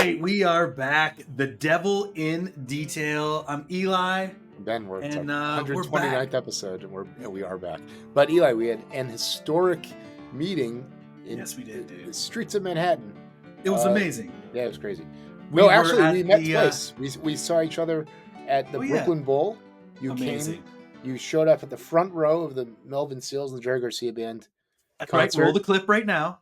right, we are back. The Devil in Detail. I'm Eli. Ben, we're And, our we're 129th episode, and we are back. But Eli, we had an historic meeting in Yes, we did, the dude. streets of Manhattan. It was amazing. Yeah, it was crazy. We No, were actually, at we met the, twice. We saw each other at the Oh, yeah. Brooklyn Bowl. You Amazing. you showed up at the front row of the Melvin Seals and the Jerry Garcia Band That's right. concert. Roll the clip right now.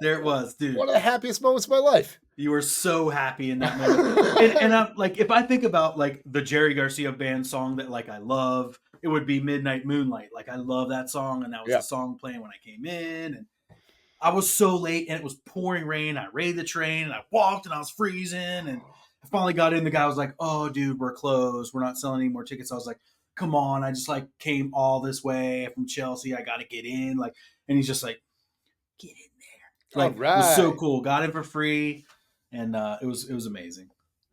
There it was, dude. One of the happiest moments of my life. You were so happy in that moment. and I'm like, if I think about like the Jerry Garcia Band song that like I love, it would be Midnight Moonlight. Like I love that song, and that was the song playing when I came in, and I was so late, and it was pouring rain. I rode the train, and I walked, and I was freezing, and I finally got in. The guy was like, "Oh, dude, we're closed. We're not selling any more tickets." I was like, "Come on! I just like came all this way from Chelsea. I got to get in." Like, and he's just like, "Get in there!" Like, right. It was so cool. Got in for free, and it was amazing.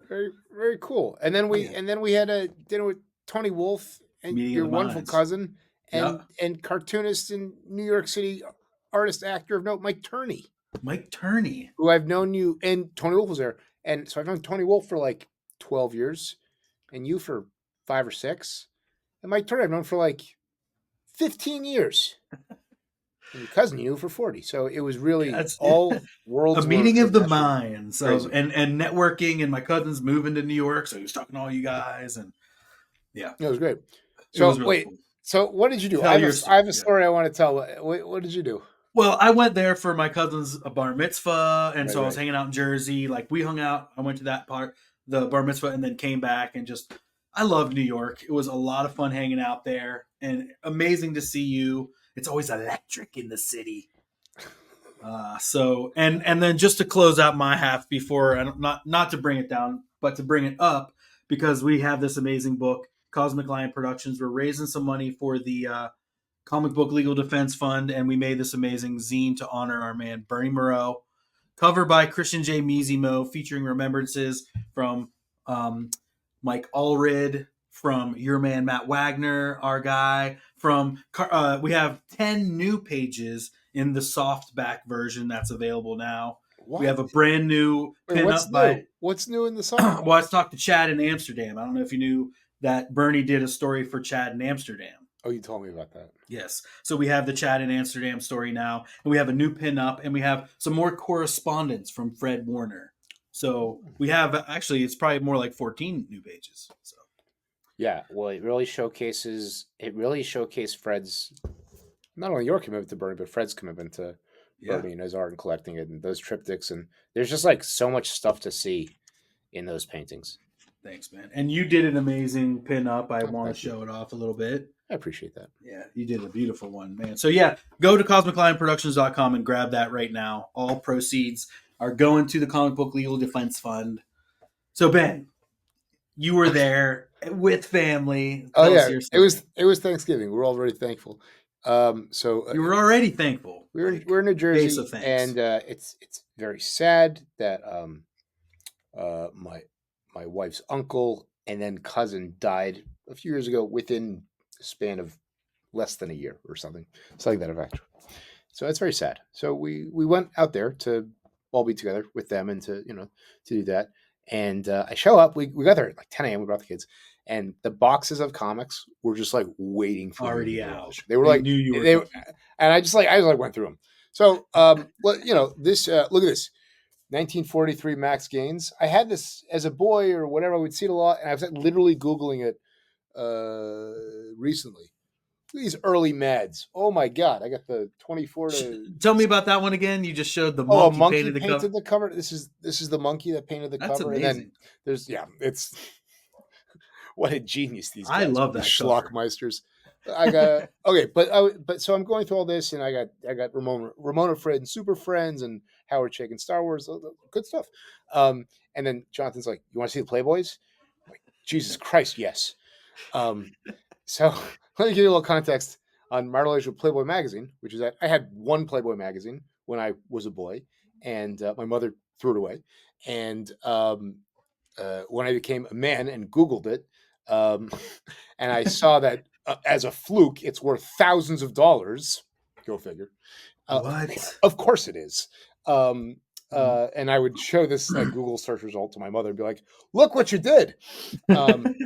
Very, very cool. And then we had a dinner with Tony Wolf and your wonderful cousin and cartoonist in New York City, artist, actor of note, Mike Turney. Who I've known you, and Tony Wolf was there. And so I've known Tony Wolf for like 12 years and you for 5 or 6. And Mike Turney I've known for like 15 years. And your cousin you for 40. So it was really all worlds. A meeting of the minds and networking, and my cousin's moving to New York, so he was talking to all you guys, and it was great. So wait, cool. So what did you do? I have a story I want to tell. What did you do? Well, I went there for my cousin's bar mitzvah, and so I was hanging out in Jersey. Like we hung out. I went to that part, the bar mitzvah, and then came back and just. I love New York. It was a lot of fun hanging out there, and amazing to see you. It's always electric in the city. And then just to close out my half before, not to bring it down, but to bring it up, because we have this amazing book, Cosmic Lion Productions. We're raising some money for the Comic Book Legal Defense Fund, and we made this amazing zine to honor our man Bernie Moreau, cover by Christian J. Mizimo, featuring remembrances from Mike Allred, from your man Matt Wagner, our guy. We have 10 new pages in the softback version that's available now. What? We have a brand new pinup by. What's new in the softback? Well, I talked to Chad in Amsterdam. I don't know if you knew that Bernie did a story for Chad in Amsterdam. Oh, you told me about that. Yes. So we have the Chad in Amsterdam story now, and we have a new pinup, and we have some more correspondence from Fred Warner. So we have it's probably more like 14 new pages. So. Yeah, well, it really showcased Fred's, not only your commitment to Bernie, but Fred's commitment to Bernie and his art and collecting it and those triptychs. And there's just like so much stuff to see in those paintings. Thanks, man. And you did an amazing pin-up. I want to show it off a little bit. I appreciate that. Yeah, you did a beautiful one, man. So go to CosmicLionProductions.com and grab that right now. All proceeds are going to the Comic Book Legal Defense Fund. So Ben, you were there with family. Oh yeah, it was Thanksgiving. We're all very thankful. So you were already thankful. We're in New Jersey, and it's very sad that my wife's uncle and then cousin died a few years ago within a span of less than a year or something to that effect. So it's very sad. So we went out there to all be together with them and to do that. And I show up. We got there at like 10 a.m. We brought the kids, and the boxes of comics were just like waiting for already out. They were like New York, and I just went through them. So this look at this 1943 Max Gaines. I had this as a boy or whatever. I would see it a lot, and I was literally Googling it recently. These early Mads. Oh my God! I got the 24 to. Tell me about that one again. You just showed the monkey, painted the cover. This is the monkey that painted the cover. Amazing. And then there's it's what a genius these guys. I love that Schlockmeisters. I got but so I'm going through all this, and I got Ramona Fred and Super Friends and Howard Chick and Star Wars, good stuff. And then Jonathan's like, "You want to see the Playboys?" I'm like, Jesus Christ, yes. So let me give you a little context on my relationship with Playboy magazine, which is that I had one Playboy magazine when I was a boy, and my mother threw it away. And when I became a man and Googled it, um, and I saw that as a fluke, it's worth thousands of dollars. Go figure. What? Of course it is. Um, and I would show this Google search result to my mother and be like, "Look what you did!"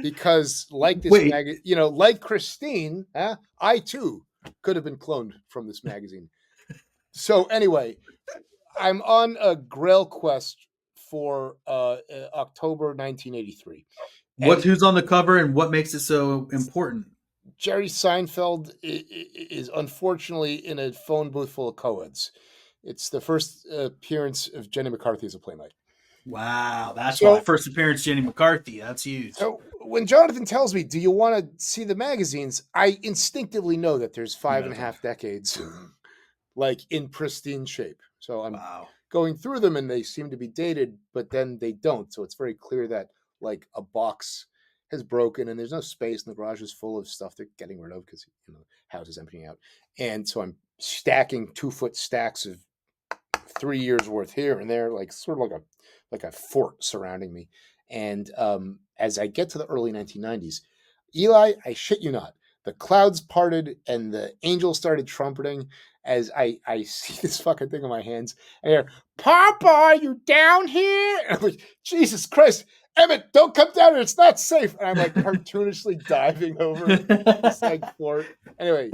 Because like this Wait. like Christine, I too could have been cloned from this magazine. So anyway, I'm on a Grail quest for October 1983. And Who's on the cover and what makes it so important? Jerry Seinfeld is unfortunately in a phone booth full of co-eds. It's the first appearance of Jenny McCarthy as a playmate. Wow, that's why. So, First appearance, Jenny McCarthy. That's huge. so when Jonathan tells me, "Do you want to see the magazines?" I instinctively know that there's 5.5 decades, like in pristine shape. So I'm going through them, and they seem to be dated, but then they don't. So it's very clear that like a box has broken, and there's no space, and the garage is full of stuff they're getting rid of because the house is emptying out. And so I'm stacking 2-foot stacks of 3 years worth here and there, like sort of like a fort surrounding me. And as I get to the early 1990s, Eli, I shit you not, the clouds parted and the angels started trumpeting as I see this fucking thing in my hands. And I hear, "Papa, are you down here?" And I'm like, "Jesus Christ, Emmett, don't come down here. It's not safe." And I'm like cartoonishly diving over this like floor. Anyway,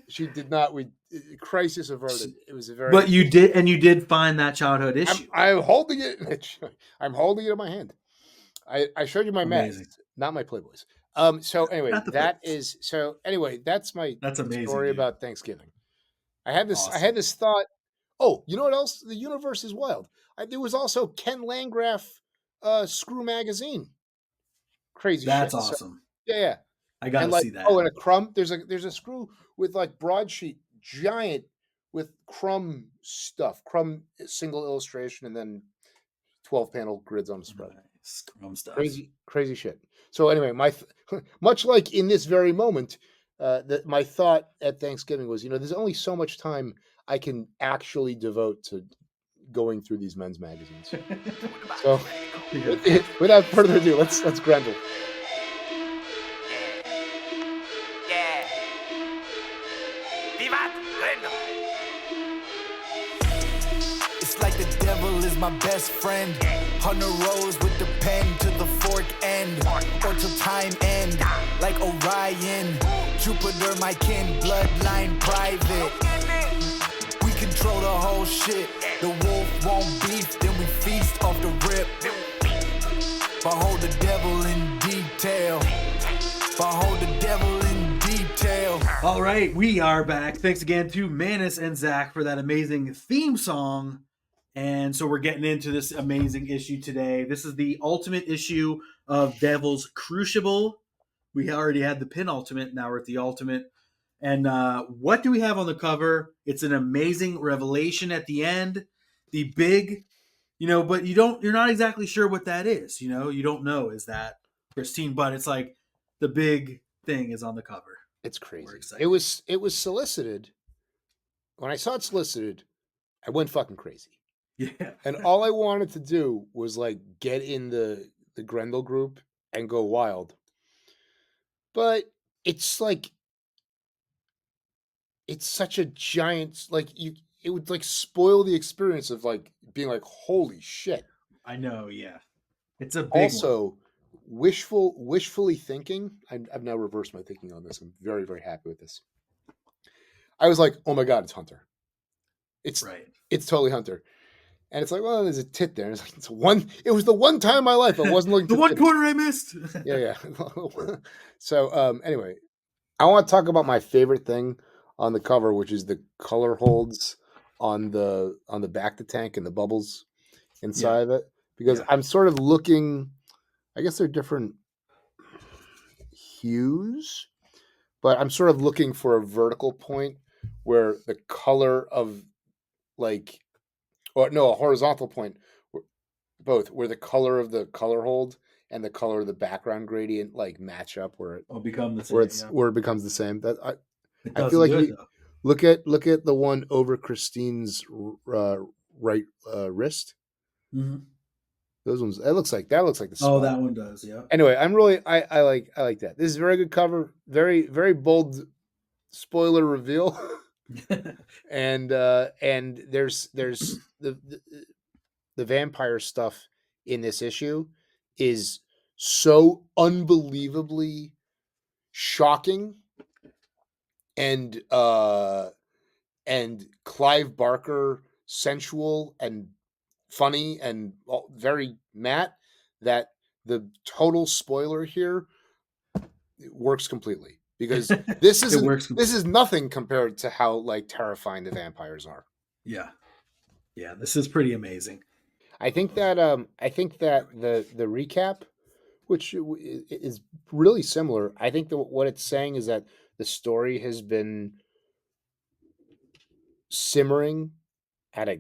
she did not. Crisis averted. It was a very. But you did find that childhood issue. I'm holding it. I'm holding it in my hand. I showed you my Amazing. mags, not my Playboys. So anyway, that's my amazing, story dude. about Thanksgiving. I had this thought. Oh, you know what else? The universe is wild. There was also Ken Landgraf Screw magazine. Crazy shit. That's awesome. So, yeah. I gotta see that. Oh, and a crumb. There's a screw with like broadsheet, giant with crumb stuff, crumb single illustration, and then 12 panel grids on the spread. Nice. Crumb stuff. Crazy shit. So anyway, much like in this very moment, my thought at Thanksgiving was, there's only so much time I can actually devote to going through these men's magazines. So without further ado, let's Grendel. My best friend on the rows with the pen to the fork end or till time end like Orion, Jupiter, my kin, bloodline private. We control the whole shit. The wolf won't beef, then we feast off the rip. Behold the devil in detail. Behold the devil in detail. All right, we are back. Thanks again to Manus and Zach for that amazing theme song. And so we're getting into this amazing issue today. This is the ultimate issue of Devil's Crucible. We already had the penultimate. Now we're at the ultimate. And what do we have on the cover? It's an amazing revelation at the end. The big, but you're not exactly sure what that is. You don't know, is that Christine? But it's like the big thing is on the cover. It's crazy. It was solicited. When I saw it solicited, I went fucking crazy. Yeah. And all I wanted to do was like get in the Grendel group and go wild. But it's like it's such a giant it would like spoil the experience of like being like, holy shit. I know, yeah. It's a big also one. Wishfully thinking. I've now reversed my thinking on this. I'm very, very happy with this. I was like, oh my God, it's Hunter. It's totally Hunter. And it's like, well, there's a tit there. It's like it was the one time in my life I wasn't looking the one corner I missed. Yeah. So anyway, I want to talk about my favorite thing on the cover, which is the color holds on the back of the tank and the bubbles inside of it. Because I'm sort of looking, I guess they're different hues, but I'm sort of looking for a vertical point where the color of a horizontal point, both, where the color of the color hold and the color of the background gradient like match up where it become the same, where it becomes the same. That I feel like good, though. look at the one over Christine's right wrist. Mm-hmm. Those ones. That looks like the spot. Oh, that one does. Yeah. Anyway, I like that. This is a very good cover. Very very bold spoiler reveal. and there's the vampire stuff in this issue is so unbelievably shocking and Clive Barker sensual and funny and very matte that the total spoiler here works completely because this is nothing compared to how like terrifying the vampires are. Yeah, this is pretty amazing. I think that the recap, which is really similar, I think that what it's saying is that the story has been simmering at a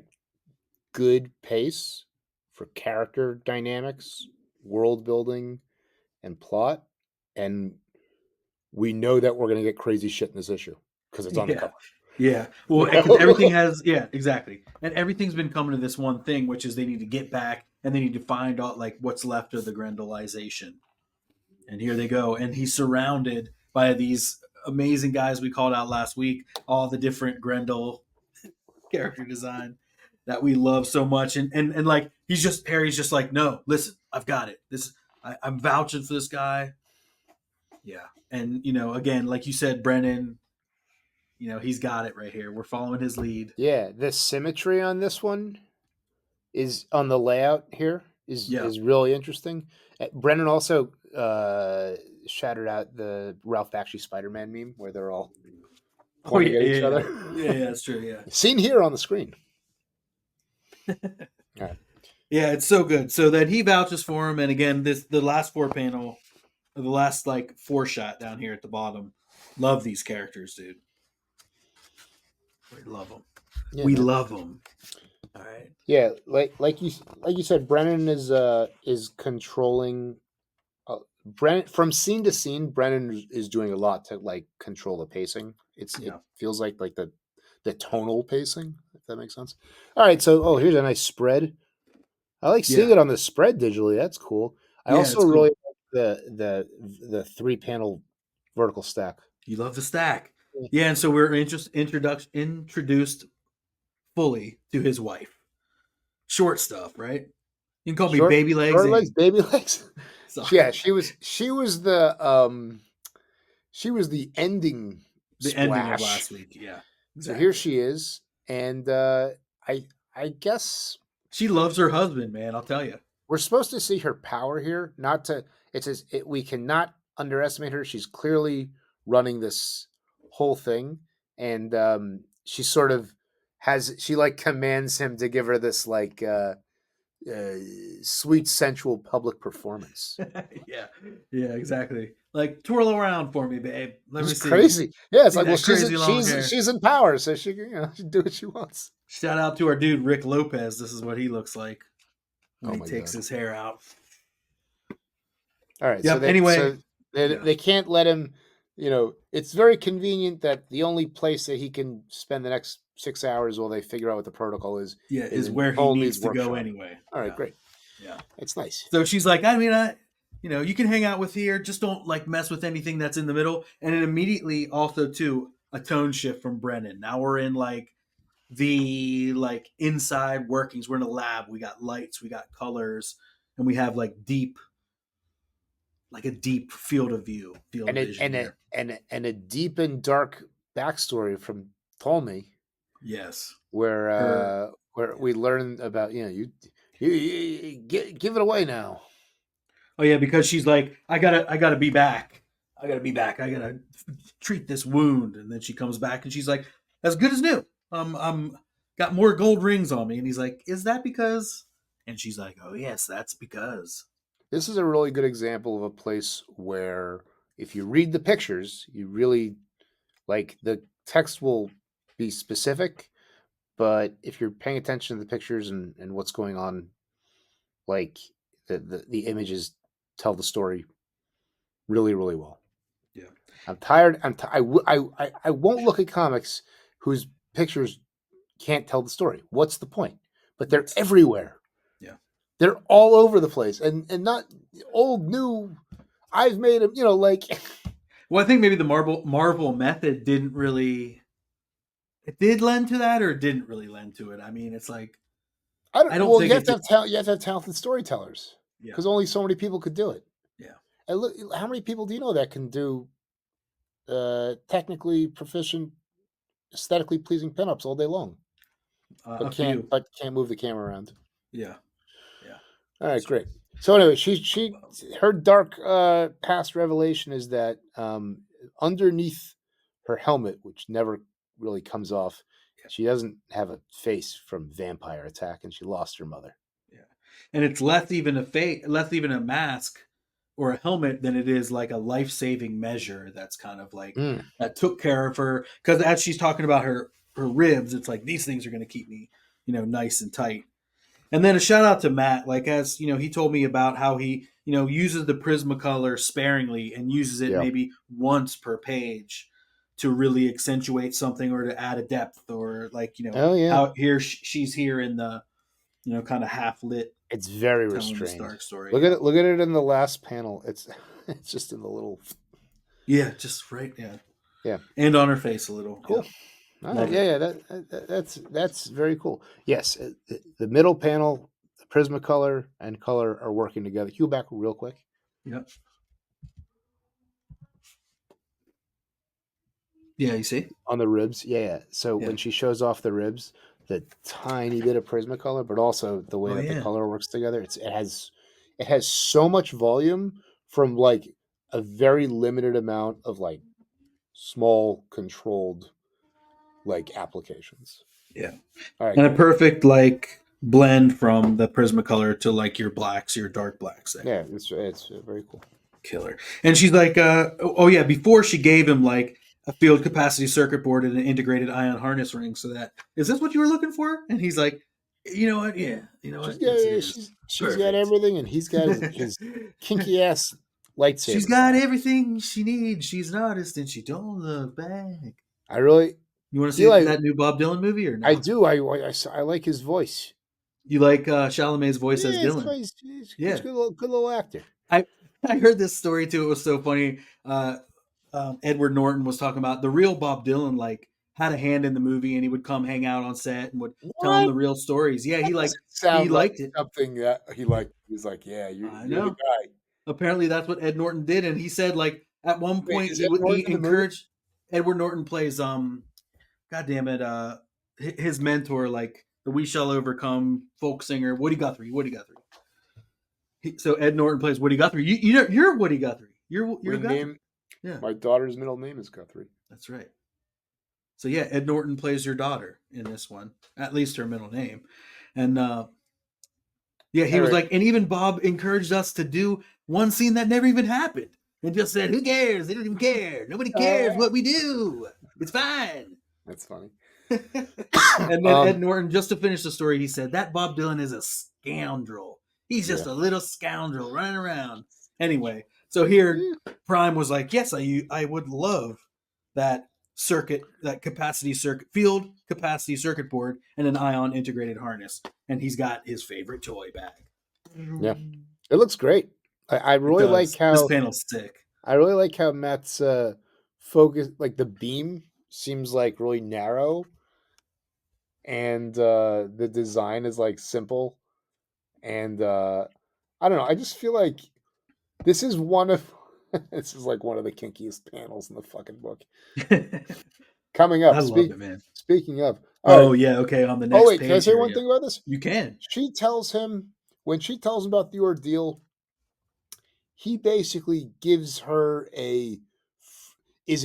good pace for character dynamics, world building, and plot, and we know that we're going to get crazy shit in this issue because it's on the cover. Yeah. Well, everything has, exactly. And everything's been coming to this one thing, which is they need to get back and they need to find out like what's left of the Grendelization. And here they go. And he's surrounded by these amazing guys we called out last week, all the different Grendel character design that we love so much. And like, Perry's just like, no, listen, I've got it. I'm vouching for this guy. Yeah. And, again, like you said, Brennan, he's got it right here. We're following his lead. Yeah, the symmetry on this one is on the layout here is really interesting. Brennan also shouted out the Ralph Bakshi Spider-Man meme where they're all pointing at each other. Yeah, that's true. Yeah, seen here on the screen. All right. Yeah, it's so good. So that he vouches for him, and again, the last 4 panel, the last like 4 shot down here at the bottom. Love these characters, dude. We love them. Yeah, we love them. All right. Yeah, like you said, Brennan is controlling. Brennan from scene to scene, Brennan is doing a lot to like control the pacing. It feels like the tonal pacing, if that makes sense. All right, so here's a nice spread. I like seeing it on the spread digitally. That's cool. I also really like the 3-panel vertical stack. You love the stack. Yeah, and so we're introduced fully to his wife. Short stuff, right? You can call me baby legs. Short legs, baby legs. Yeah, she was the ending. The ending of last week. Yeah. Exactly. So here she is, and I guess she loves her husband, man. I'll tell you. We're supposed to see her power here. We cannot underestimate her. She's clearly running this whole thing, and she sort of commands him to give her this like sweet sensual public performance. yeah, exactly. Like twirl around for me, babe. Let me see. Crazy. Yeah, it's like she's in power, so she can she do what she wants. Shout out to our dude Rick Lopez. This is what he looks like when he takes his hair out. All right. Yep, so they can't let him. It's very convenient that the only place that he can spend the next 6 hours while they figure out what the protocol is where he needs to go anyway. All right, great. Yeah, it's nice. So she's like, you can hang out with here, just don't like mess with anything that's in the middle. And it immediately also too a tone shift from Brennan. Now we're in like the like inside workings. We're in a lab. We got lights, we got colors, and we have like a deep field of view, and a deep and dark backstory from Ptolemy. Yes, where we learn about you give it away now. Oh yeah, because she's like, I gotta be back. I gotta treat this wound, and then she comes back and she's like, as good as new. I'm got more gold rings on me, and he's like, is that because? And she's like, oh yes, that's because. This is a really good example of a place where if you read the pictures, you really like the text will be specific, but if you're paying attention to the pictures and what's going on, like the images tell the story really, really well. Yeah. I'm tired. I won't look at comics whose pictures can't tell the story. What's the point? But they're everywhere. Yeah. They're all over the place, and not old, new. I've made them, like. Well, I think maybe the Marvel method didn't really. It did lend to that, or it didn't really lend to it. I mean, it's like I don't think you have to have talented storytellers. Yeah. Because only so many people could do it. Yeah. And look, how many people do you know that can do technically proficient, aesthetically pleasing pinups all day long? But can't move the camera around. Yeah. All right, great. So anyway, her dark past revelation is that underneath her helmet, which never really comes off, she doesn't have a face from vampire attack, and she lost her mother. Yeah, and it's less even a mask or a helmet than it is like a life-saving measure. That's kind of like that took care of her, because as she's talking about her ribs, it's like these things are going to keep me, nice and tight. And then a shout out to Matt, like as he told me about how he uses the Prismacolor sparingly and uses it maybe once per page to really accentuate something or to add a depth, or like how here she's here in the kind of half lit. It's very restrained. Dark story. Look at it in the last panel. It's just in the little. Yeah, just right. Yeah. And on her face a little. Cool. Yeah. That's very cool. Yes, the middle panel, the Prismacolor and color are working together. Cue back real quick. Yep. Yeah, you see on the ribs. Yeah. So when she shows off the ribs, the tiny bit of Prismacolor, but also the way the color works together, it has so much volume from like a very limited amount of like small controlled like applications. Yeah. All right. And a perfect like blend from the Prismacolor to like your blacks, your dark blacks there. Yeah, it's very cool. Killer. And she's like, before she gave him like a field capacity circuit board and an integrated ion harness ring. So that, is this what you were looking for? And he's like, you know what? Yeah. You know what? She's got everything, and he's got his kinky ass lightsaber. She's got everything she needs. She's an artist, and she don't look back. You want to see that new Bob Dylan movie or not? I do. I like his voice. You like Chalamet's voice as Dylan? He's a good little actor. I heard this story too. It was so funny. Edward Norton was talking about the real Bob Dylan, like had a hand in the movie, and he would come hang out on set and would tell him the real stories. Yeah, he liked it. Something that he liked. He's like, yeah, you're the guy. Apparently, that's what Ed Norton did, and he said like at one point he encouraged. Edward Norton plays God damn it, his mentor, like the We Shall Overcome folk singer Woody Guthrie. So Ed Norton plays Woody Guthrie. You're Woody Guthrie. You're Guthrie. Yeah. My daughter's middle name is Guthrie. That's right. So yeah, Ed Norton plays your daughter in this one, at least her middle name. And he was like, and even Bob encouraged us to do one scene that never even happened, and just said, "Who cares? They don't even care. Nobody cares what we do. It's fine." That's funny. And then Ed Norton, just to finish the story, he said that Bob Dylan is a scoundrel. He's just a little scoundrel running around. Anyway, so here Prime was like, yes, I would love that field capacity circuit board and an ion integrated harness. And he's got his favorite toy bag. Yeah. It looks great. I really like how this panel's sick. I really like how Matt's focus, like the beam seems like really narrow, and the design is like simple, and I don't know. I just feel like this is one of the kinkiest panels in the fucking book. Coming up, I love it, man. Speaking of, okay. On the next page. Can I say one thing about this? You can. She tells him about the ordeal. He basically gives her is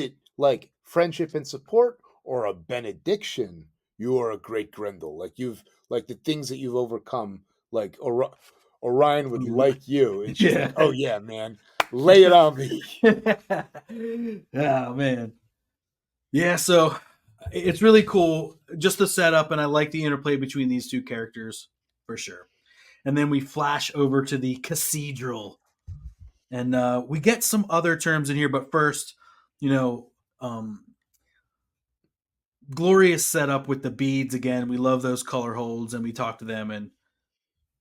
it like friendship and support or a benediction? You are a great Grendel. Like the things that you've overcome, like Orion would like you. And she's like, oh yeah, man, lay it on me. Oh man. Yeah, so it's really cool, just the setup, and I like the interplay between these two characters for sure. And then we flash over to the cathedral. And we get some other terms in here, but first, glorious setup with the beads again. We love those color holds, and we talk to them, and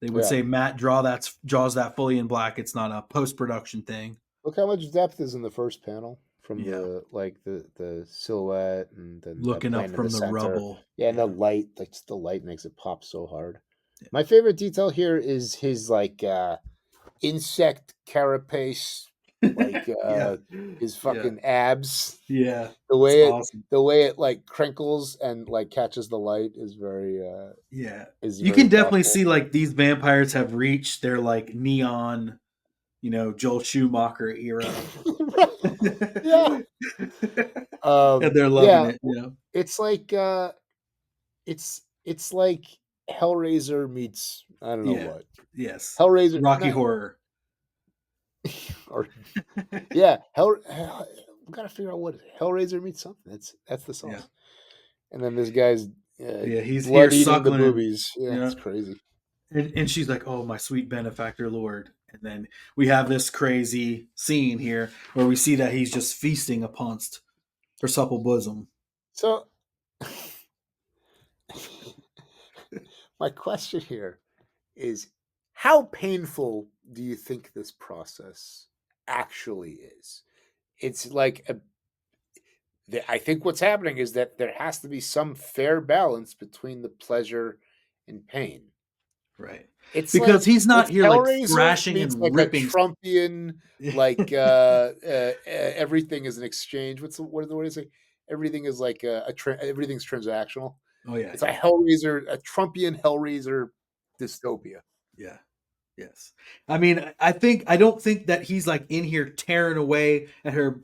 they would say, Matt, draws that fully in black. It's not a post-production thing. Look how much depth is in the first panel from the silhouette and then looking up from the rubble. Yeah, and the light, the light makes it pop so hard. Yeah. My favorite detail here is his insect carapace, his fucking abs. Yeah, the way it like crinkles and like catches the light is very. You can definitely see like these vampires have reached their like neon, Joel Schumacher era. Yeah. And they're loving it. It's like it's like Hellraiser meets I don't know what. Yes. Hellraiser Rocky Horror. Or we gotta figure out what Hellraiser meets something. That's the sauce. Yeah. And then this guy's he's here suckling the boobies. Yeah, it's crazy. And she's like, "Oh, my sweet benefactor, Lord." And then we have this crazy scene here where we see that he's just feasting upon her supple bosom. So, my question here is, how painful do you think this process actually is? It's like I think what's happening is that there has to be some fair balance between the pleasure and pain. Right. It's because he's not here like thrashing and like ripping. A Trumpian, everything is an exchange. What do they say? Everything is like everything's transactional. Oh yeah. It's a Hellraiser, a Trumpian Hellraiser dystopia. Yeah. Yes. I mean, I don't think that he's like in here tearing away at her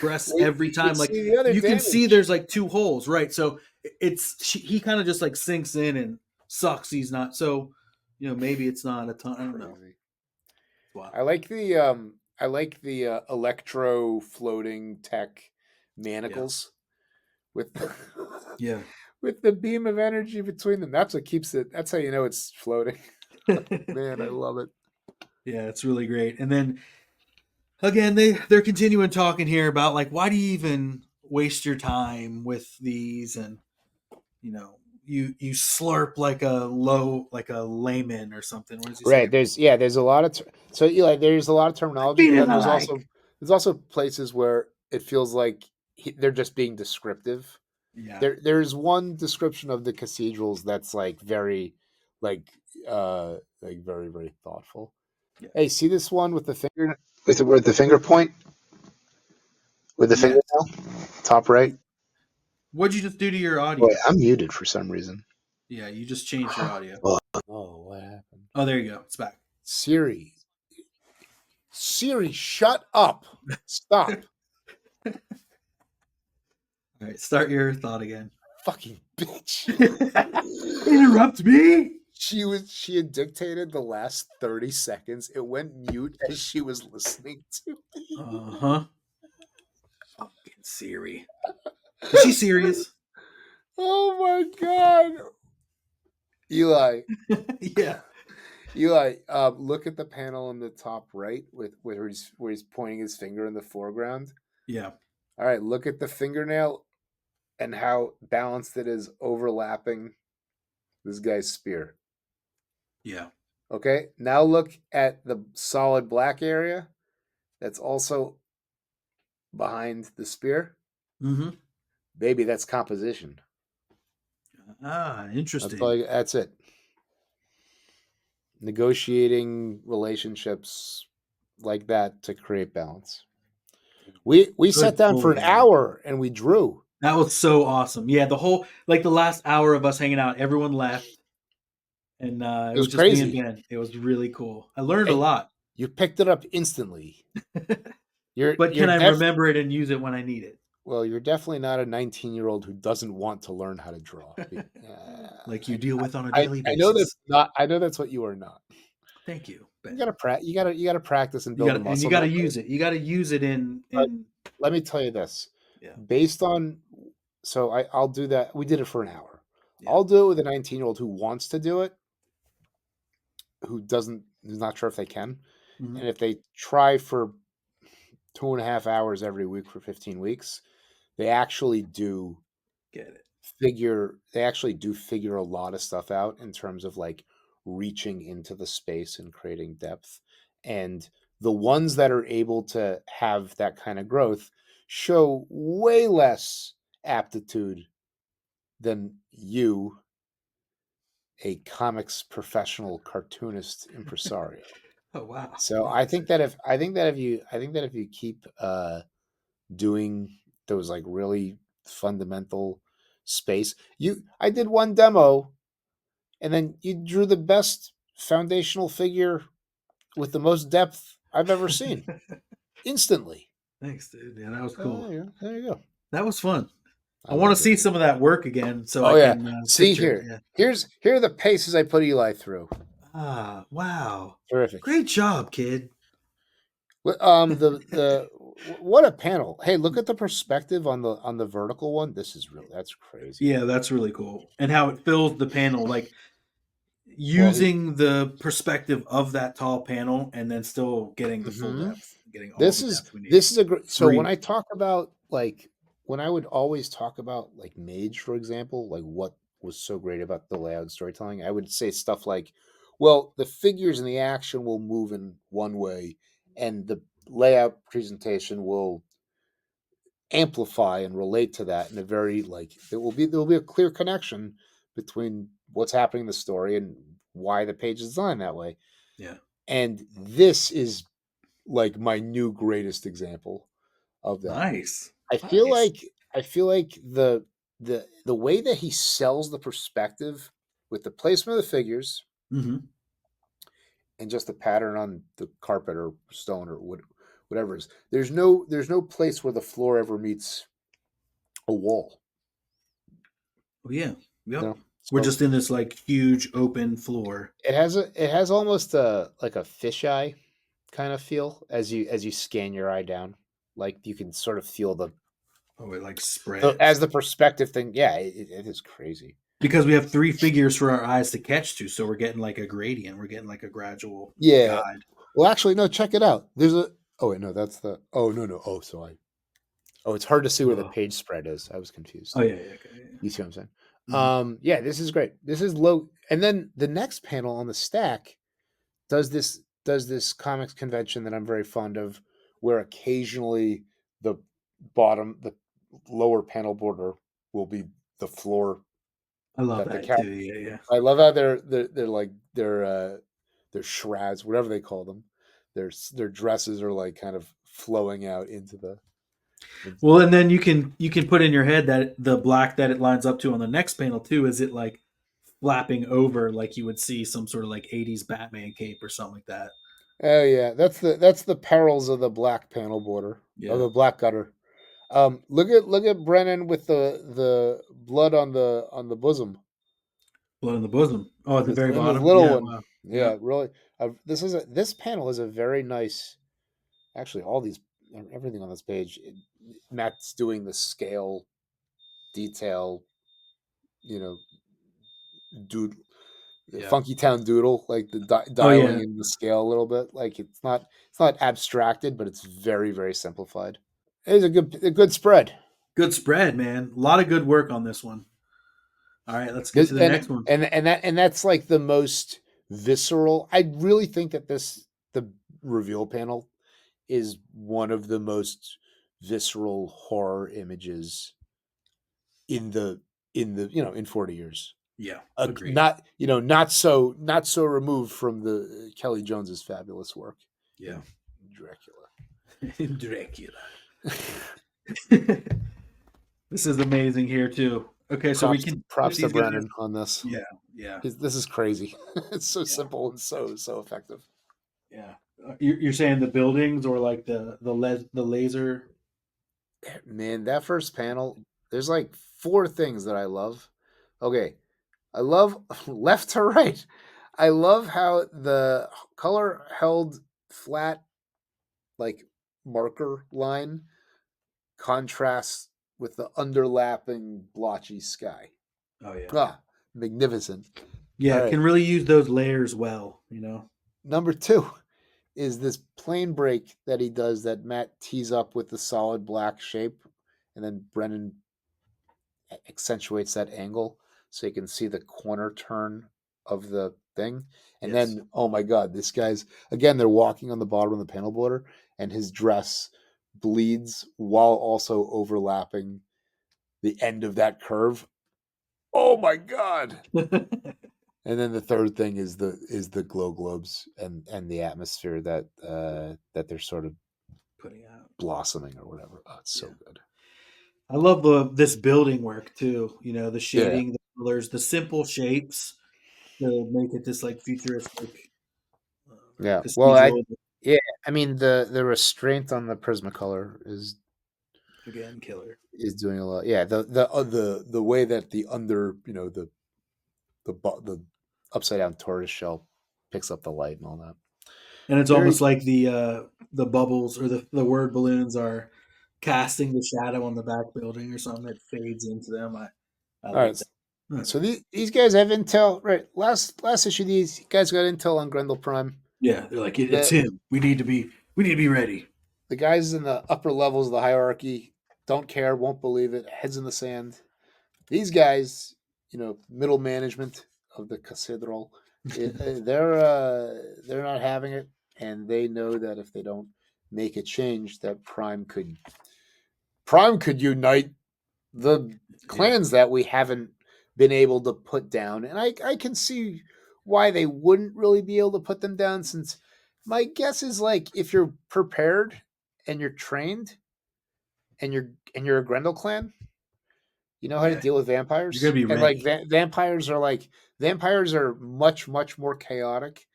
breasts every time. Like you can see there's like two holes, right? So he kind of just like sinks in and sucks. He's not so. Maybe it's not a ton. I don't know. Wow. I like the electro floating tech manacles with with the beam of energy between them. That's what keeps it. That's how you know it's floating. Man, I love it. Yeah, it's really great. And then again, they're continuing talking here about like, why do you even waste your time with these? And you slurp like a layman or something. What does he right. say? There's a lot of so Eli. There's a lot of terminology. And there's also places where it feels like they're just being descriptive. Yeah. There's one description of the cathedrals that's like very, very very thoughtful. Yeah. Hey, see this one with the finger with the finger point with the fingernail, top right. What'd you just do to your audio? Boy, I'm muted for some reason. Yeah, you just changed your audio. Oh, what happened? Oh, there you go. It's back. Siri, shut up. Stop. All right, start your thought again. Fucking bitch. Interrupt me. She had dictated the last 30 seconds. It went mute as she was listening to me. Uh-huh. Fucking Siri. Is she serious? Oh my god. Eli. Yeah. Eli, look at the panel in the top right where he's pointing his finger in the foreground. Yeah. All right, look at the fingernail and how balanced it is overlapping this guy's spear. Yeah. Okay, now look at the solid black area that's also behind the spear. Mm-hmm. Baby, that's composition. Ah, interesting. That's it. Negotiating relationships like that to create balance. We sat down for an hour and we drew. That was so awesome. Yeah, the whole the last hour of us hanging out, everyone left. And it was just crazy. Me and Ben. It was really cool. I learned a lot. You picked it up instantly. But can I remember it and use it when I need it? Well, you're definitely not a 19-year-old who doesn't want to learn how to draw. Like you deal with on a daily basis. I know that's what you are not. Thank you, Ben. You gotta practice and build a muscle. And you gotta use it. You gotta use it in. Let me tell you this. Yeah. Based on, I'll do that. We did it for an hour. Yeah. I'll do it with a 19-year-old who wants to do it, who's not sure if they can. And if they try for 2.5 hours every week for 15 weeks, they actually do figure a lot of stuff out in terms of like reaching into the space and creating depth. And the ones that are able to have that kind of growth show way less aptitude than you, a comics professional cartoonist impresario. Oh wow! So I think that if you keep doing those like really fundamental space, I did one demo, and then you drew the best foundational figure with the most depth I've ever seen instantly. Thanks, dude. Yeah, that was cool. There you go. That was fun. I want to see some of that work again, so can see here. Yeah. Here are the paces I put Eli through. Ah, wow! Terrific. Great job, kid. What a panel! Hey, look at the perspective on the vertical one. That's crazy. Yeah, that's really cool, and how it fills the panel, like using the perspective of that tall panel, and then still getting the full depth, getting all the depth we need. This is a great. So when I talk about when I would always talk about like Mage, for example, like what was so great about the layout and storytelling, I would say stuff like, well, the figures and the action will move in one way, and the layout presentation will amplify and relate to that in a very there will be a clear connection between what's happening in the story and why the page is designed that way. Yeah. And this is like my new greatest example of that. Nice. I feel like the way that he sells the perspective with the placement of the figures and just the pattern on the carpet or stone or whatever it is. There's no place where the floor ever meets a wall. Oh yeah. Yep. We're just in this like huge open floor. It has almost a fisheye kind of feel as you scan your eye down. Like you can sort of feel it like spreads. As the perspective thing, yeah, it is crazy. Because we have 3 figures for our eyes to catch to, so we're getting like a gradient. We're getting like a gradual guide. Well, actually, no, check it out. There's a that's the it's hard to see where the page spread is. I was confused. Oh yeah, okay. You see what I'm saying? This is great. This is low. And then the next panel on the stack does this comics convention that I'm very fond of, where occasionally the lower panel border will be the floor. I love that too. Yeah. I love how they're like their shreds, whatever they call them. Their dresses are like kind of flowing out into the. Well, and then you can put in your head that the black that it lines up to on the next panel too, is it like flapping over like you would see some sort of like 80s Batman cape or something like that. Oh yeah, that's the perils of the black panel border, of the black gutter. Look at Brennan with the blood on the bosom. Blood on the bosom. Oh, at the very bottom, the little one. Wow. Yeah, really. This panel is a very nice. Actually, everything on this page, Matt's doing the scale, detail. Funky Town doodle, like the dialing in the scale a little bit. Like it's not abstracted, but it's very, very simplified. It is a good spread. Good spread, man. A lot of good work on this one. All right, let's get to the next one. And that's like the most visceral. I really think that the reveal panel is one of the most visceral horror images in 40 years. Yeah, agreed. Not so removed from the Kelly Jones's fabulous work. Yeah, Dracula. This is amazing here too. Okay, so props to Brennan on this. Yeah. This is crazy. It's so simple and so effective. Yeah, you're saying the buildings or like the laser. Man, that first panel. There's like 4 things that I love. Okay. I love left to right. I love how the color held flat, like marker line, contrasts with the underlapping blotchy sky. Oh yeah, magnificent. Yeah, can really use those layers well. Number 2, is this plane break that he does that Matt tees up with the solid black shape, and then Brennan accentuates that angle so you can see the corner turn of the thing. And then, oh my God, this guy's, again, they're walking on the bottom of the panel border, and his dress bleeds while also overlapping the end of that curve. Oh my God. And then the third thing is the glow globes and the atmosphere that they're sort of putting out, blossoming or whatever. Oh, it's so good. I love this building work too. You know, the shading, the colors, the simple shapes to make it this like futuristic. Yeah. Well, I mean the restraint on the Prismacolor is again killer. Is doing a lot. Yeah. The way that the under the upside down tortoise shell picks up the light and all that. And it's almost like the bubbles or the word balloons are casting the shadow on the back building or something that fades into them. I like that. So these guys have intel, right? Last issue, these guys got intel on Grendel Prime. Yeah, they're like, it's him. We need to be ready. The guys in the upper levels of the hierarchy don't care, won't believe it, heads in the sand. These guys, middle management of the cathedral, they're not having it, and they know that if they don't make a change, that Prime could unite the clans that we haven't been able to put down. And I can see why they wouldn't really be able to put them down, since my guess is like if you're prepared and you're trained and you're a Grendel clan, you know how to deal with vampires. You're gonna be ready. And like vampires are much more chaotic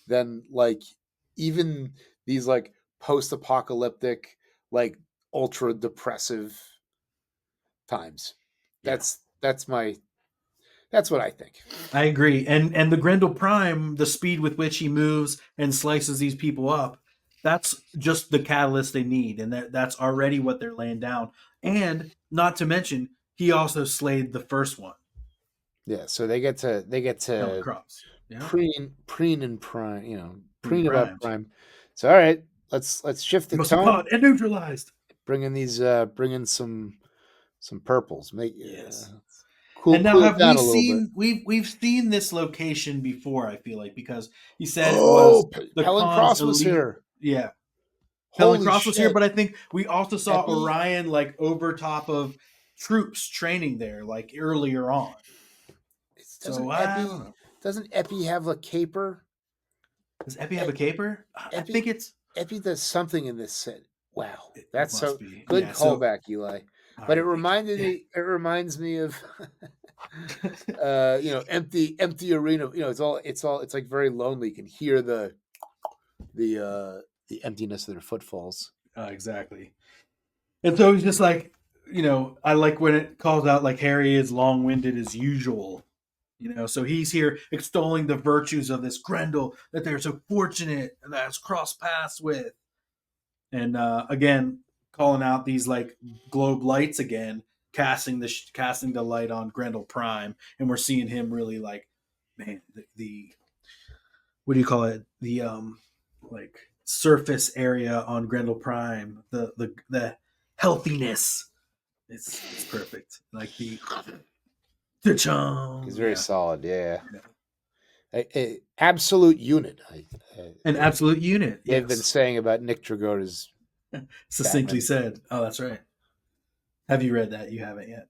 than like even these like post-apocalyptic, like ultra depressive times. That's what I think. I agree. And the Grendel Prime, the speed with which he moves and slices these people up, that's just the catalyst they need, and that's already what they're laying down. And not to mention, he also slayed the first one. Yeah, so they get to preen and prime, preen about Prime. So all right, let's shift the tone and neutralized. Bring in some purples. Cool. And now have we seen we've seen this location before, I feel like, because he said it was the Helen Cross was here. Yeah. Helen Cross was here, but I think we also saw Orion like over top of troops training there, like earlier on. Doesn't Epi have a caper? Does Epi have a caper? I think it's Epi does something in this set. Wow, that's so good callback, Eli. But it reminds me of empty arena. It's like very lonely. You can hear the emptiness of their footfalls. Exactly. And so he's just like, I like when it calls out like Harry is long-winded as usual. So he's here extolling the virtues of this Grendel that they're so fortunate and that's crossed paths with. And again, calling out these like globe lights again, casting the light on Grendel Prime, and we're seeing him really like, man, the what do you call it? The like surface area on Grendel Prime, the healthiness. It's perfect. Like the He's very solid, yeah. A absolute unit. An absolute unit. They've been saying about Nick Dragotta's succinctly said. Oh, that's right. Have you read that? You haven't yet.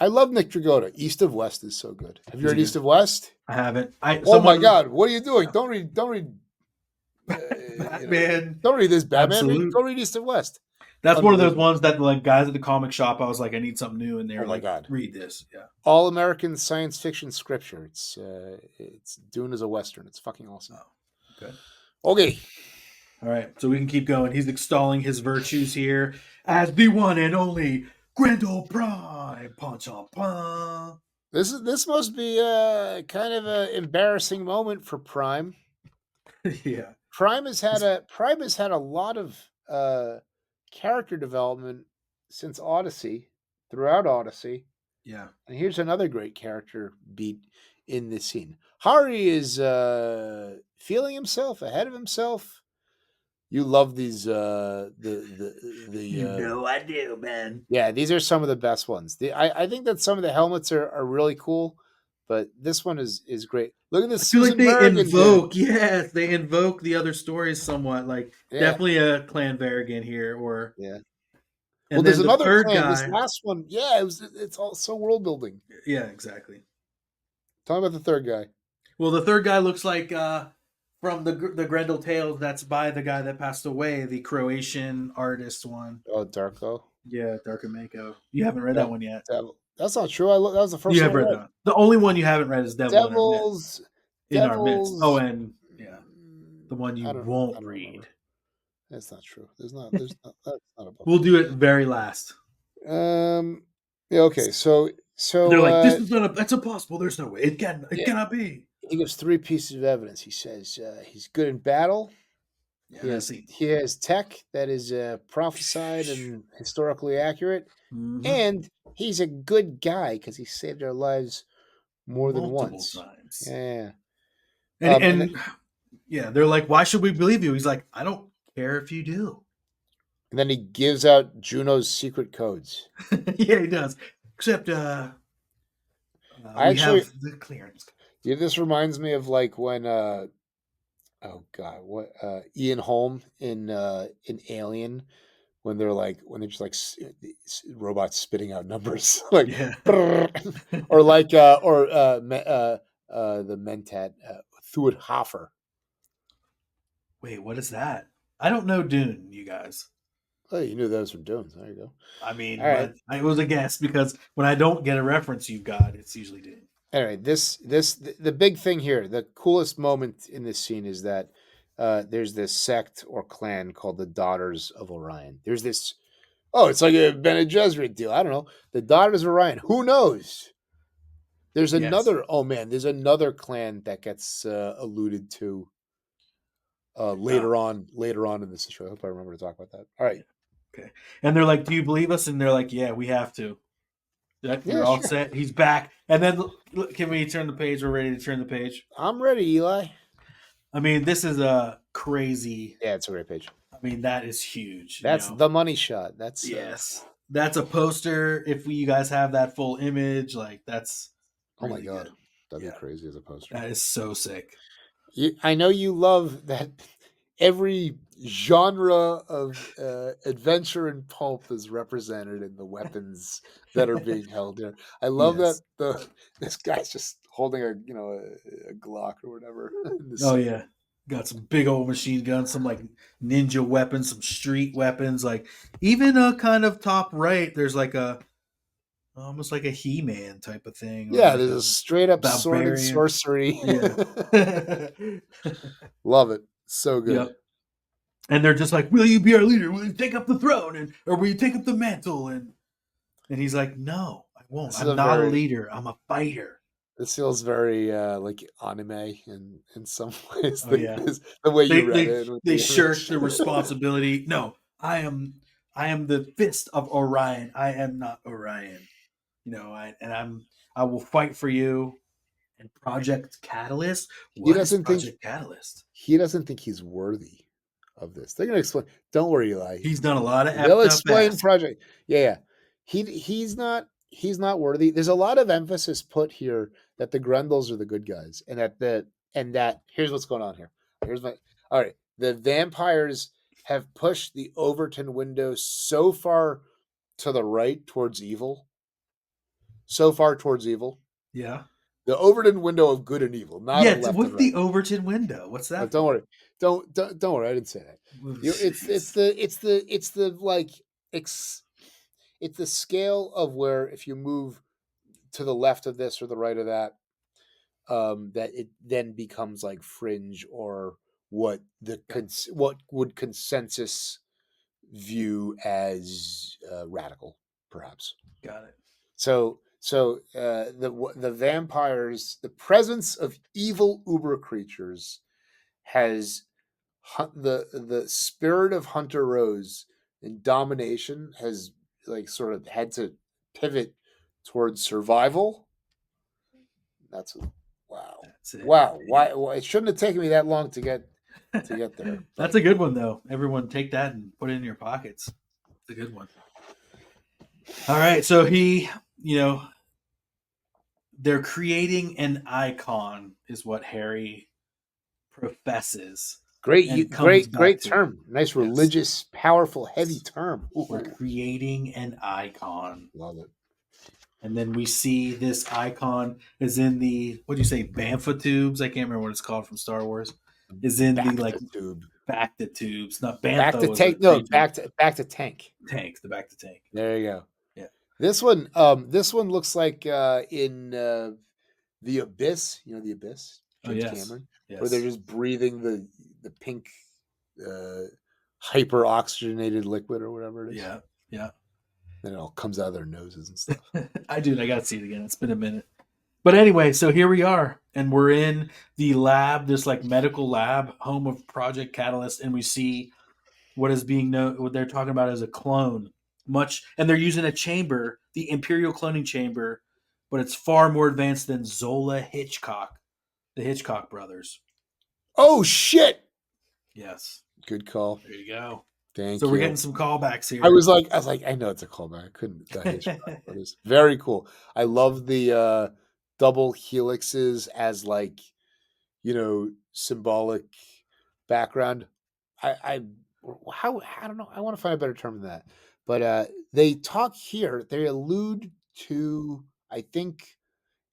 I love Nick Dragotta. East of West is so good. Have you read East of West? I haven't. My God! What are you doing? Don't read. Batman. Don't read this, Batman. Go read East of West. That's one of those ones that like guys at the comic shop. I was like, I need something new, and they're like, God. Read this. Yeah. All American science fiction scripture. It's Dune is a Western. It's fucking awesome. Oh, okay. Okay. All right, so we can keep going. He's extolling his virtues here as the one and only Grendel Prime. This must be kind of an embarrassing moment for Prime. Yeah, Prime has had a lot of character development since Odyssey, throughout Odyssey. Yeah, and here's another great character beat in this scene. Hari is feeling himself, ahead of himself. You love these I do, man. Yeah, these are some of the best ones. I think that some of the helmets are really cool, but this one is great. Look at this I feel like Susan they Bergen invoke, dude. yes, they invoke the other stories somewhat. Like Yeah, definitely a Clan Varrigan here, or yeah. Well, and there's then the another third clan. This guy. last one, yeah, it's all so world building. Yeah, exactly. Tell me about the third guy. Well, the third guy looks like from the Grendel Tales. That's by the guy that passed away, the Croatian artist one. Oh, Darko. Yeah, Darko. You haven't read that Devil. one yet. Devil. That's not true. That was the first You one have I read read. that one. The only one you haven't read is Devil in Our Midst. Devils. In Our Midst. Oh, Devils. and yeah, the one you I won't don't read. remember. That's not true. There's not. That's not a book. We'll do it very last. Yeah. Okay. So They're like, this is not. That's impossible. There's no way. It cannot be. He gives 3 pieces of evidence. He says he's good in battle. Yeah, He has tech that is prophesied and historically accurate, mm-hmm. and he's a good guy because he saved our lives more than once. Times. Yeah, and yeah, they're like, why should we believe you? He's like, I don't care if you do. And then he gives out Juno's secret codes. Yeah, he does. Except we have the clearance. Yeah, this reminds me of like when oh god, what Ian Holm in Alien, when they're just robots spitting out numbers, like yeah. or like the Mentat Thuat-Hoffer. Wait, what is that? I don't know Dune, you guys. Oh, you knew that was from Dune. There you go. I mean, right. it was a guess because when I don't get a reference you've got, it's usually Dune. Anyway, the big thing here, the coolest moment in this scene is that there's this sect or clan called the Daughters of Orion. There's this, it's like a Bene Gesserit deal. I don't know. The Daughters of Orion. Who knows? There's another. Oh man, there's another clan that gets alluded to later on in this show. I hope I remember to talk about that. All right. Okay. And they're like, "Do you believe us?" And they're like, "Yeah, we have to." You're all set. He's back. And then, can we turn the page? We're ready to turn the page. I'm ready, Eli. I mean, this is a crazy. Yeah, it's a great page. I mean, that is huge. That's the money shot. That's yes. That's a poster. If you guys have that full image, like that's. Really, oh my god, that'd be crazy as a poster. That is so sick. I know you love that. Every genre of adventure and pulp is represented in the weapons that are being held here. I love that this guy's just holding a Glock or whatever. Oh yeah, got some big old machine guns, some like ninja weapons, some street weapons. Like even a kind of top right, there's like almost like a He-Man type of thing. Yeah, like there's a straight up sword and sorcery. Yeah. Love it. So good. Yep. And they're just like, will you be our leader? Will you take up the throne? Or will you take up the mantle? And he's like, no, I won't. I'm not a leader. I'm a fighter. This feels very like anime in some ways. Oh, yeah. The way you read it. They shirk the responsibility. No, I am the fist of Orion. I am not Orion. I will fight for you. And Project Catalyst? What is Project Catalyst? He doesn't think he's worthy of this. They're going to explain. Don't worry, Eli. He's done a lot of. They'll explain Project. Yeah. He's not worthy. There's a lot of emphasis put here that the Grendels are the good guys, and that here's what's going on here. All right. The vampires have pushed the Overton window so far to the right towards evil. Yeah. The Overton window of good and evil. Not what's the Overton window? What's that? Don't worry. Don't worry. I didn't say that. It's the scale of where if you move to the left of this or the right of that, that it then becomes like fringe or what would consensus view as radical, perhaps. Got it. So the vampires, the presence of evil uber creatures, has the spirit of Hunter Rose in domination has like sort of had to pivot towards survival. That's Wow. That's it. Wow. Why? Well, it shouldn't have taken me that long to get there. That's a good one, though. Everyone take that and put it in your pockets. It's a good one. All right. So they're creating an icon, is what Harry professes. Great term. Nice, religious, powerful, heavy term. Ooh. We're creating an icon. Love it. And then we see this icon is in the, what do you say, Bamfa tubes? I can't remember what it's called from Star Wars. Is in the tube. Back to tubes. Not Bantha. Back to tank. No, back to tank. Tank. The back to tank. There you go. Yeah. This one looks like in the Abyss. You know the Abyss. James Cameron. Yes. Where they're just breathing the pink hyper oxygenated liquid or whatever it is. Yeah. Yeah. Then it all comes out of their noses and stuff. I gotta see it again. It's been a minute. But anyway, so here we are, and we're in the lab, this like medical lab, home of Project Catalyst, and we see what is being known, what they're talking about as a clone. And they're using a chamber, the Imperial cloning chamber, but it's far more advanced than Zola Hitchcock, the Hitchcock brothers. Oh shit! Yes. Good call. There you go. Thank you. So we're getting some callbacks here. I was like, I know it's a callback. I couldn't. It's very cool. I love the double helixes as like, symbolic background. I don't know. I want to find a better term than that. But they talk here. They allude to, I think,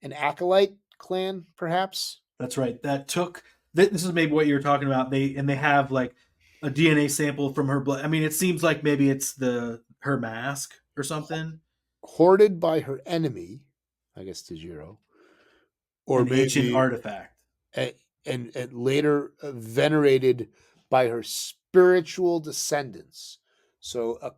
an acolyte clan, perhaps. That's right. This is maybe what you're talking about. They have like a DNA sample from her blood. I mean, it seems like maybe it's her mask or something. Hoarded by her enemy, I guess Tajiro. Or an ancient artifact. And later venerated by her spiritual descendants. So a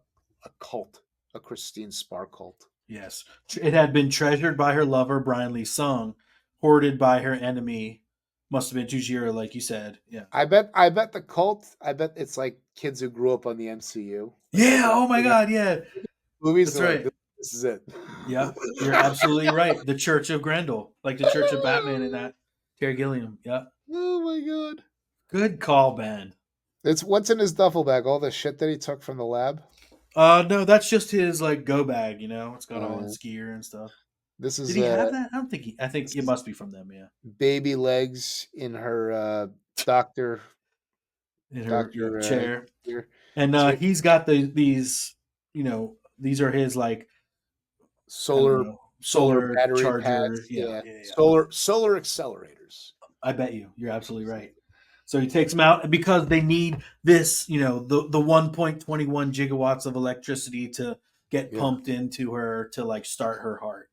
cult, a Christine Spar cult. Yes. It had been treasured by her lover, Brian Lee Sung, hoarded by her enemy. Must have been Tajiro, like you said. Yeah. I bet the cult, it's like kids who grew up on the MCU. Yeah, oh my God, yeah. Movies. That's right. Like, this is it. Yeah, you're absolutely right. The Church of Grendel, like the Church of Batman in that Terry Gilliam. Yeah. Oh my God. Good call, Ben. It's what's in his duffel bag? All the shit that he took from the lab? No, that's just his like go bag. It's got all his gear and stuff. This is. Did he have that? I don't think I think it must be from them. Yeah. Baby legs in her doctor. In her chair. And he's got these. These are his like solar battery charger. Pads. Yeah. Solar accelerators. I bet you're absolutely right. So he takes them out because they need this, the 1.21 gigawatts of electricity to get pumped into her to like start her heart.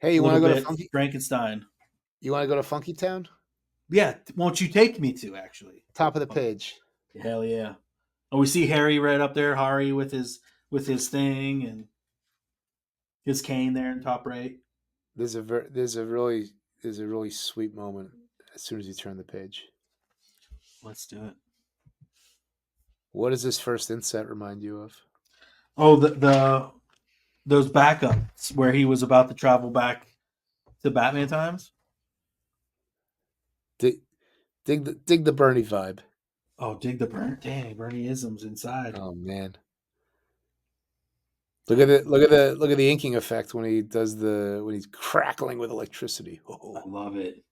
Hey, you want to go to Funky Frankenstein? You want to go to Funky Town? Yeah, won't you take me to actually? Top of the page. Hell yeah! And we see Harry right up there, Hari with his thing and his cane there in top right. There's a really sweet moment as soon as you turn the page. Let's do it. What does this first inset remind you of? Oh, those backups where he was about to travel back to Batman times. Dig the Bernie vibe. Oh, dig the Bernie-isms inside. Oh man. Look at the inking effect when he's crackling with electricity. Oh. I love it.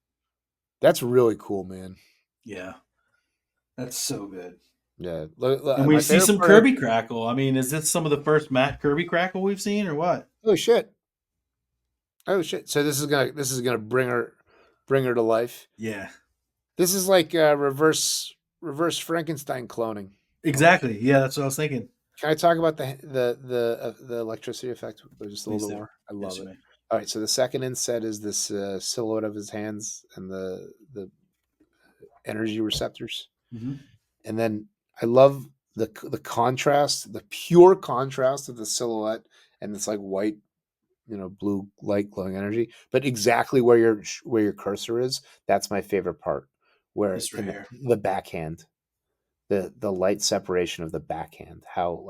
That's really cool, man. Yeah. That's so good. Yeah. And we see some Kirby crackle. I mean, is this some of the first Matt Kirby crackle we've seen or what? Oh shit. So this is gonna bring her to life. Yeah. This is like reverse Frankenstein cloning. Exactly. Yeah, that's what I was thinking. Can I talk about the electricity effect just a little bit more? I love it. All right, so the second inset is this silhouette of his hands and the energy receptors, and then I love the contrast, the pure contrast of the silhouette and this like white, blue light glowing energy. But exactly where your cursor is, that's my favorite part. Where the backhand, the light separation of the backhand, how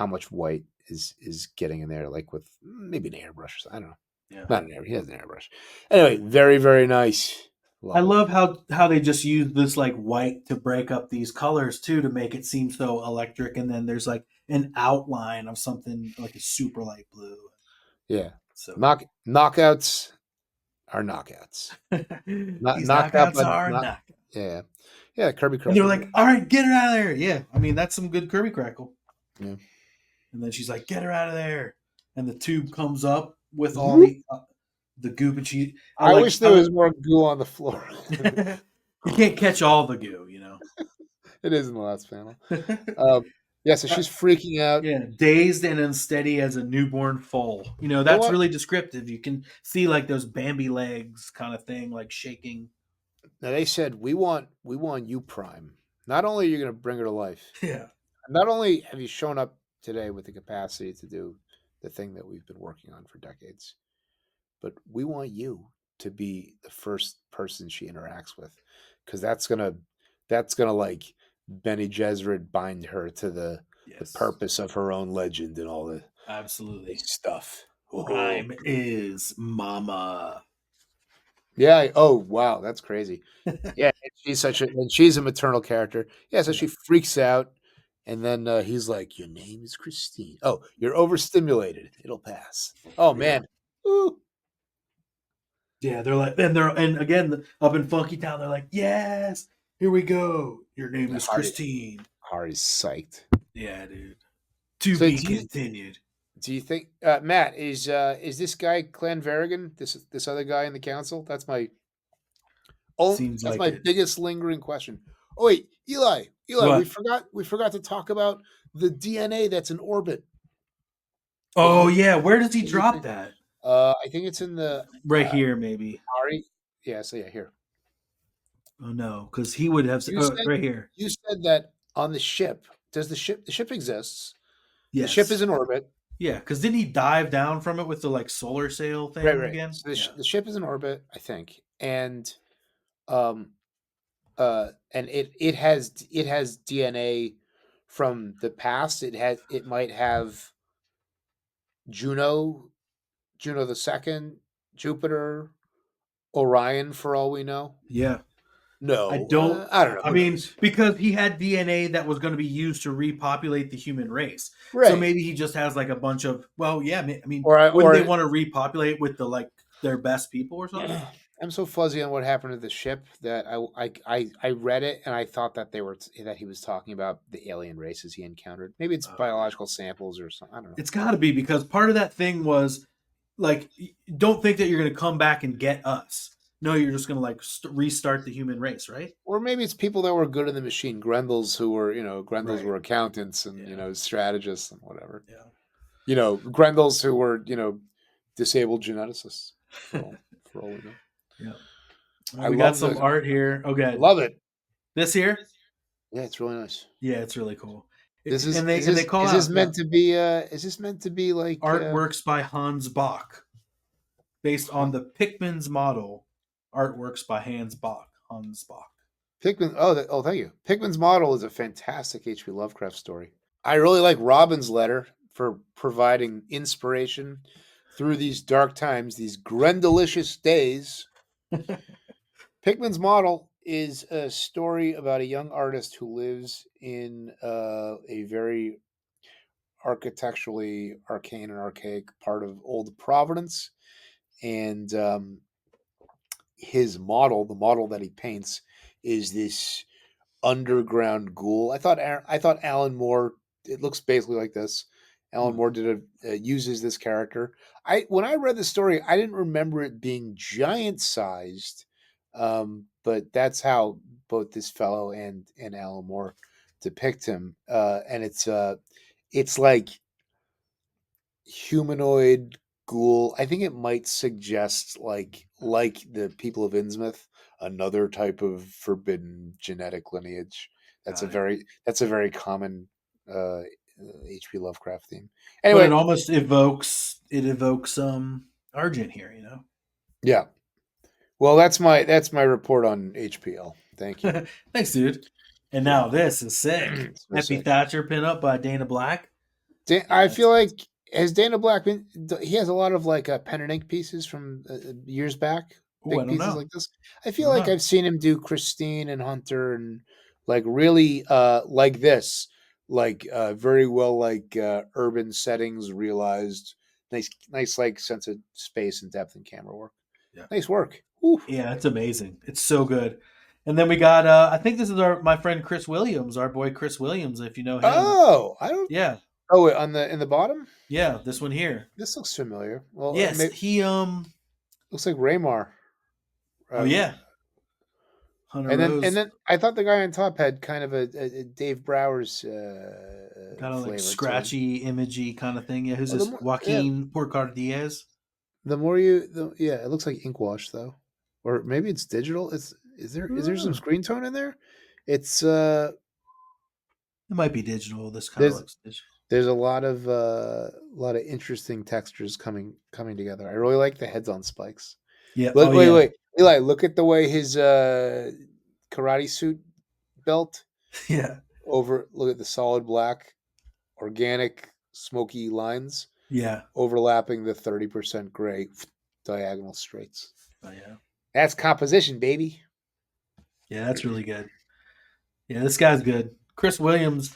much white is getting in there, like with maybe an airbrush. I don't know. Yeah. Not an airbrush. He has an airbrush. Anyway, very, very nice. I love how they just use this like white to break up these colors too to make it seem so electric, and then there's like an outline of something like a super light blue. Yeah. So knockouts are knockouts. these Knocked out knockouts by are knockouts. Yeah. Yeah, Kirby Crackle. And they were like, all right, get her out of there. Yeah. I mean, that's some good Kirby Crackle. Yeah. And then she's like, get her out of there. And the tube comes up with all the goop, and she. I wish there was more goo on the floor. You can't catch all the goo, you know. It is in the last panel. So she's freaking out. Yeah, dazed and unsteady as a newborn foal. You know, that's really descriptive. You can see like those Bambi legs kind of thing, like shaking. Now they said, we want you, Prime. Not only are you going to bring her to life. Yeah. Not only have you shown up today with the capacity to do the thing that we've been working on for decades, but we want you to be the first person she interacts with, because that's gonna like Bene Gesserit bind her to the purpose of her own legend and all the absolutely stuff. Prime is mama. Yeah. Oh wow, that's crazy. Yeah, she's a maternal character. Yeah, so she freaks out, and then he's like, "Your name is Christine. Oh, you're overstimulated. It'll pass. Oh man." Ooh. Yeah, they're like, and again up in Funky Town, they're like, yes, here we go. Your name is Christine. Harry's psyched. Yeah, dude. To be continued. Do you think, Matt, is this guy Clan Varrigan? This other guy in the council? That's my biggest lingering question. Oh wait, Eli, what? we forgot to talk about the DNA that's in orbit. Oh yeah, where does he drop that? I think it's in the here, maybe. Ari, yeah. So yeah, here. Oh no, because he would have said, right here. You said that on the ship. Does the ship exists? Yes. The ship is in orbit. Yeah, because didn't he dive down from it with the like solar sail thing again? So the ship is in orbit, I think, and and it has DNA from the past. It might have Juno the Second, Jupiter, Orion, for all we know. Yeah. No, I don't know. I mean, knows? Because he had DNA that was going to be used to repopulate the human race. Right. So maybe he just has like a bunch of, wouldn't they want to repopulate with the like their best people or something? I'm so fuzzy on what happened to the ship that I read it and I thought that he was talking about the alien races he encountered. Maybe it's biological samples or something. I don't know. It's got to be, because part of that thing was like, don't think that you're going to come back and get us. No, you're just going to like restart the human race, right? Or maybe it's people that were good in the machine, Grendels who were, were accountants and, strategists and whatever. Yeah. Grendels who were, disabled geneticists for all we know. Yeah. We got some art here. Okay. I love it. This here? Yeah, it's really nice. Yeah, it's really cool. Is this meant to be like artworks by Hans Bach, based on the Pickman's model? Artworks by Hans Bach. Pickman. Thank you. Pickman's model is a fantastic H.P. Lovecraft story. I really like Robin's letter for providing inspiration through these dark times, these Grendelicious days. Pickman's model is a story about a young artist who lives in a very architecturally arcane and archaic part of Old Providence, and his model, the model that he paints, is this underground ghoul. I thought Alan Moore. It looks basically like this. Alan Moore uses this character. When I read the story, I didn't remember it being giant sized, but that's how both this fellow and Alan Moore depict him. And it's like humanoid ghoul. I think it might suggest like the people of Innsmouth, another type of forbidden genetic lineage. That's a very common H.P. Lovecraft theme. Anyway, but it almost evokes Argent here, Yeah. Well, that's my report on HPL. Thank you. Thanks, dude. And now this is sick. Happy Thatcher pin up by Dana Black. I feel like has Dana Black been? He has a lot of like pen and ink pieces from years back. Ooh, I Big don't pieces know. like this. I feel like I've seen him do Christine and Hunter and like really like this, like very well like urban settings realized. Nice like sense of space and depth and camera work. Yeah. Nice work. Ooh. Yeah, it's amazing. It's so good. And then we got I think this is my friend Chris Williams, our boy Chris Williams, if you know him. Oh, I don't. Yeah. Oh, wait, in the bottom. Yeah, this one here. This looks familiar. Well, yes, he looks like Raymar. Oh yeah. Hunter and Rose. then I thought the guy on top had kind of a Dave Brower's kind of like scratchy, imagey kind of thing. Yeah, who's this? Joaquin Porcar Diaz. The more you, it looks like ink wash though, or maybe it's digital. Is there some screen tone in there? It's it might be digital. This kind of looks digital. There's a lot of interesting textures coming together. I really like the heads on spikes. Yeah. Wait, Eli, look at the way his karate suit belt. Yeah. Look at the solid black, organic, smoky lines. Yeah. Overlapping the 30% gray diagonal straights. Oh yeah. That's composition, baby. Yeah, that's really good. Yeah, this guy's good. Chris Williams,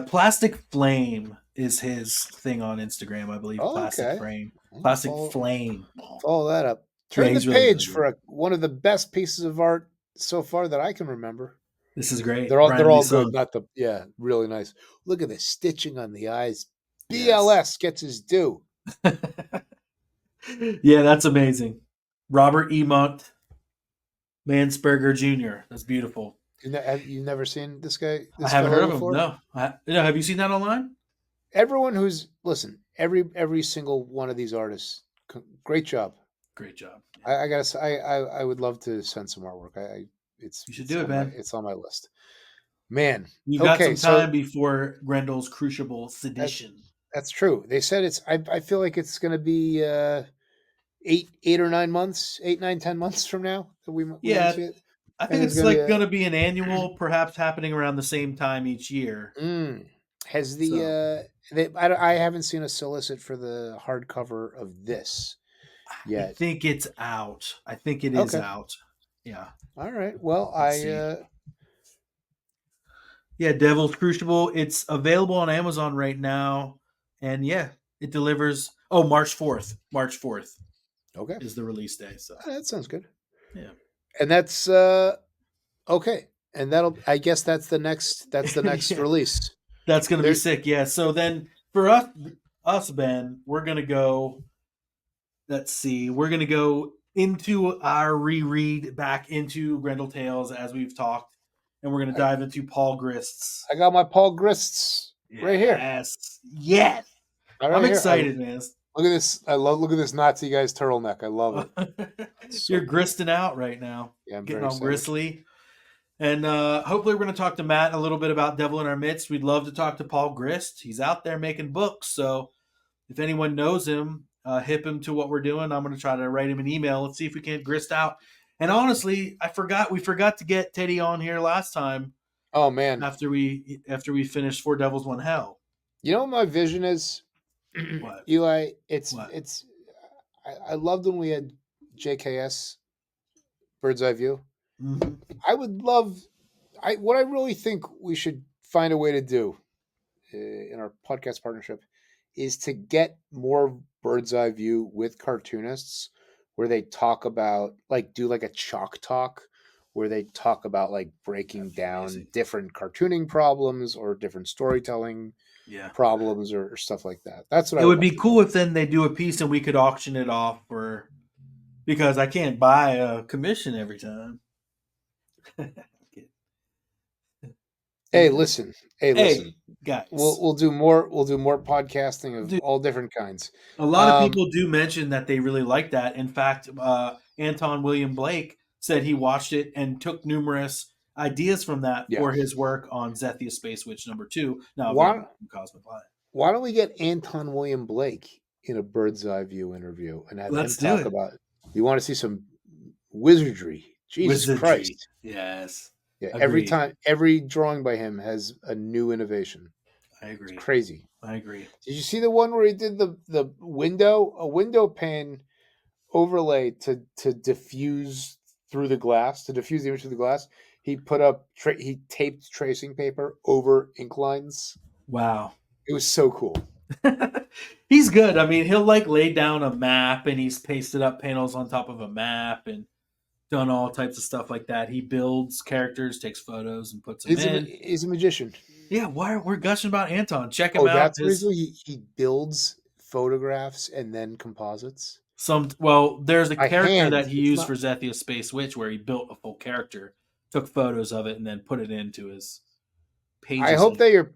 Plastic Flame is his thing on Instagram, I believe. Plastic Flame. Flame. Follow that up. Turn the page for one of the best pieces of art so far that I can remember. This is great. They're all good. Really nice. Look at the stitching on the eyes. BLS gets his due. Yeah, that's amazing. Robert Emont Mansberger Jr. That's beautiful. You've never seen this guy? I haven't heard of him. No. Have you seen that online? Everyone every single one of these artists, great job. Great job. Yeah. I gotta say, I would love to send some artwork. You should do it, man. It's on my list. Man, you got some time before Grendel's Crucible sedition. That's true. They said it's. I feel like it's going to be 8 or 9 months, 8, 9, 10 months from now that we see it. I think it's like going to be an annual, perhaps happening around the same time each year. Has I haven't seen a solicit for the hardcover of this yet. I think it's out. I think it is out. Yeah. All right. Well, yeah, Devil's Crucible. It's available on Amazon right now, and yeah, it delivers. Oh, March 4th. March 4th. Okay. Is the release day. So that sounds good. Yeah. And that's okay. And I guess that's the next yeah. release. That's gonna be sick. Yeah. So then for us, Ben, we're gonna go. Let's see. We're gonna go into our reread back into Grendel Tales as we've talked. And we're going to dive into Paul Grist's. I got my Paul Grist's right here. Yes. I'm excited, man. Look at this. Look at this Nazi guy's turtleneck. I love it. You're gristing out right now. Yeah, I'm getting all gristly. And hopefully we're going to talk to Matt a little bit about Devil in Our Midst. We'd love to talk to Paul Grist. He's out there making books. So if anyone knows him, hip him to what we're doing. I'm going to try to write him an email. Let's see if we can't grist out. And honestly, we forgot to get Teddy on here last time. Oh man! After we finished Four Devils One Hell. You know what my vision is, what? Eli? I loved when we had JKS Bird's Eye View. Mm-hmm. I would love. What I really think we should find a way to do in our podcast partnership is to get more Bird's Eye View with cartoonists. Where they talk about do a chalk talk where they talk about breaking down different cartooning problems or different storytelling problems or stuff like that. That's what it would be cool if then they do a piece and we could auction it off because I can't buy a commission every time. Hey, listen, guys. We'll do more podcasting of all different kinds. A lot of people do mention that they really like that. In fact, Anton William Blake said he watched it and took numerous ideas from that for his work on Zethia Space Witch #2. Now, Cosmic Light. Why don't we get Anton William Blake in a Bird's Eye View interview and have him talk about it? You want to see some wizardry? Jesus Christ! Yes. Yeah, every drawing by him has a new innovation. I agree. It's crazy. I agree. Did you see the one where he did a window pane overlay to diffuse through the glass, to diffuse the image through the glass? He put up he taped tracing paper over ink lines. Wow. It was so cool. He's good. I mean, he'll like lay down a map and he's pasted up panels on top of a map and done all types of stuff like that. He builds characters, takes photos, and puts them in. He's a magician. Yeah, we're gushing about Anton. Check him out. That's the reason he builds photographs and then composites. There's a character that he used for Zethia Space Witch where he built a full character, took photos of it, and then put it into his pages. I hope that you're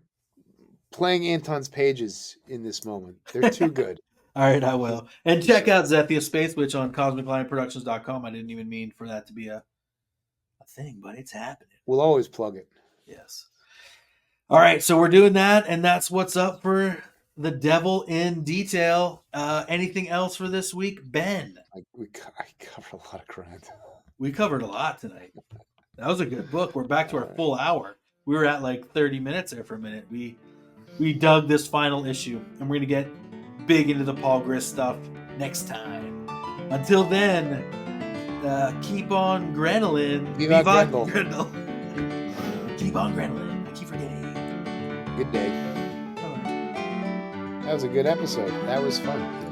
playing Anton's pages in this moment. They're too good. All right, I will. And check out Zethia Space Witch on CosmicLionProductions.com. I didn't even mean for that to be a thing, but it's happening. We'll always plug it. Yes. All right, so we're doing that, and that's what's up for The Devil in Detail. Anything else for this week, Ben? I covered a lot of ground. We covered a lot tonight. That was a good book. We're back to our full hour. We were at like 30 minutes there for a minute. We dug this final issue, and we're going to get big into the Paul Grist stuff next time. Until then, keep on Grendelin. Vivat Grendel. Keep on Grendelin. I keep forgetting. Good day. That was a good episode. That was fun.